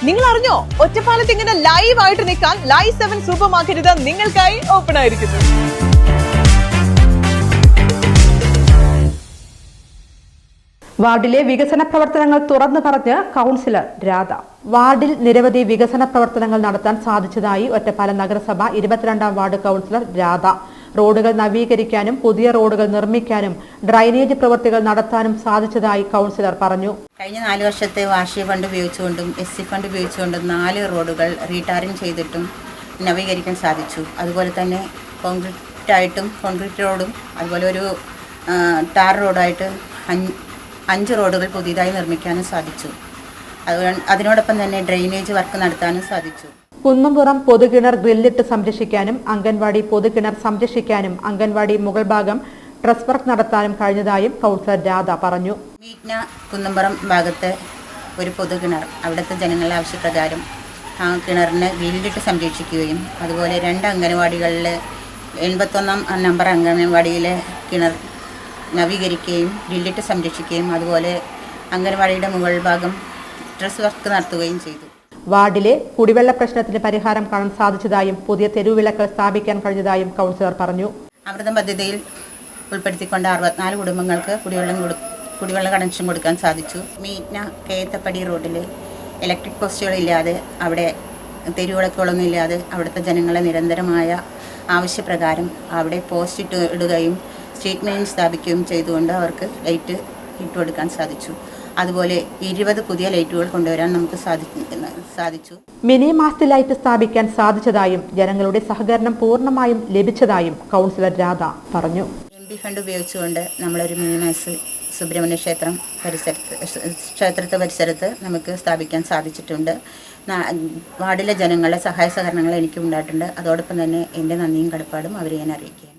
നിങ്ങൾ അറിഞ്ഞോ, ഒറ്റപ്പാലത്ത് ഇങ്ങനെ ലൈവ് ആയിട്ട് നിൽക്കാൻ ലൈവ് 7 സൂപ്പർ മാർക്കറ്റ് നിങ്ങൾക്കായി ഓപ്പൺ ആയിരിക്കുന്നു. വാർഡിലെ വികസന പ്രവർത്തനങ്ങൾ തുറന്നു പറഞ്ഞ് കൗൺസിലർ രാധ. വാർഡിൽ നിരവധി വികസന പ്രവർത്തനങ്ങൾ നടത്താൻ സാധിച്ചതായി ഒറ്റപ്പാലം നഗരസഭ 22ാം വാർഡ് കൗൺസിലർ രാധ. റോഡുകൾ നവീകരിക്കാനും പുതിയ റോഡുകൾ നിർമ്മിക്കാനും ഡ്രൈനേജ് പ്രവൃത്തികൾ നടത്താനും സാധിച്ചതായി കൗൺസിലർ പറഞ്ഞു. കഴിഞ്ഞ 4 വർഷത്തെ വാർഷിക ഫണ്ട് ഉപയോഗിച്ചുകൊണ്ടും SC ഫണ്ട് ഉപയോഗിച്ചുകൊണ്ടും 4 റോഡുകൾ റീടാറിംഗ് ചെയ്തിട്ടും നവീകരിക്കാൻ സാധിച്ചു. അതുപോലെ തന്നെ കോൺക്രീറ്റ് റോഡും അതുപോലെ ഒരു ടാർ റോഡായിട്ട് 5 റോഡുകൾ പുതിയതായി നിർമ്മിക്കാനും സാധിച്ചു. അതിനോടൊപ്പം തന്നെ ഡ്രെയിനേജ് വർക്ക് നടത്താനും സാധിച്ചു. കുന്നുംപുറം പൊതുകിണർ ഗ്രില്ലിട്ട് സംരക്ഷിക്കാനും അംഗൻവാടി പൊതുകിണർ സംരക്ഷിക്കാനും അംഗൻവാടി മുകൾ ഭാഗം ട്രസ് വർക്ക് നടത്താനും കഴിഞ്ഞതായും കൗൺസിലർ രാധ പറഞ്ഞു. മീറ്റ്ന കുന്നുംപുറം ഭാഗത്ത് ഒരു പൊതുകിണർ അവിടുത്തെ ജനങ്ങളുടെ ആവശ്യപ്രകാരം ആ കിണറിനെ ഗ്രില്ലിട്ട് സംരക്ഷിക്കുകയും അതുപോലെ 2 അംഗൻവാടികളിലെ 81ാം നമ്പർ അംഗൻവാടിയിലെ കിണർ നവീകരിക്കുകയും ഗ്രില്ലിട്ട് സംരക്ഷിക്കുകയും അതുപോലെ അംഗൻവാടിയുടെ മുകൾ ഭാഗം ട്രസ് വർക്ക് നടത്തുകയും ചെയ്തു. വാർഡിലെ കുടിവെള്ള പ്രശ്നത്തിന് പരിഹാരം കാണാൻ സാധിച്ചതായും പുതിയ തെരുവിളക്കുകൾ സ്ഥാപിക്കാൻ കഴിഞ്ഞതായും കൗൺസിലർ പറഞ്ഞു. അമൃതം പദ്ധതിയിൽ ഉൾപ്പെടുത്തിക്കൊണ്ട് 64 കുടുംബങ്ങൾക്ക് കുടിവെള്ള കണക്ഷൻ കൊടുക്കാൻ സാധിച്ചു. മീറ്റ്ന കേത്തപ്പടി റോഡിൽ ഇലക്ട്രിക് പോസ്റ്റുകളില്ലാതെ അവിടെ തെരുവിളക്കുകളൊന്നും ഇല്ലാതെ അവിടുത്തെ ജനങ്ങളെ നിരന്തരമായ ആവശ്യപ്രകാരം അവിടെ പോസ്റ്റ് ഇടുകയും സ്ട്രീറ്റ് മെയിൻ സ്ഥാപിക്കുകയും ചെയ്തുകൊണ്ട് അവർക്ക് ലൈറ്റ് ഇട്ട് കൊടുക്കാൻ സാധിച്ചു. അതുപോലെ 20 പുതിയ ലൈറ്റുകൾ കൊണ്ടുവരാൻ നമുക്ക് സാധിച്ചു. മിനി മാസ്റ്റ് ലൈറ്റ് സ്ഥാപിക്കാൻ സാധിച്ചതായും ജനങ്ങളുടെ സഹകരണം പൂർണ്ണമായും ലഭിച്ചതായും കൗൺസിലർ രാധ പറഞ്ഞു. MP ഫണ്ട് ഉപയോഗിച്ചുകൊണ്ട് നമ്മളൊരു മിനി മാസ് സുബ്രഹ്മണ്യ ക്ഷേത്രത്തെ പരിസരത്ത് നമുക്ക് സ്ഥാപിക്കാൻ സാധിച്ചിട്ടുണ്ട്. വാർഡിലെ ജനങ്ങളുടെ സഹായ സഹകരണങ്ങൾ എനിക്കും ഉണ്ടായിട്ടുണ്ട്. അതോടൊപ്പം തന്നെ എൻ്റെ നന്ദിയും കടപ്പാടും അവരെ ഞാൻ അറിയിക്കുകയാണ്.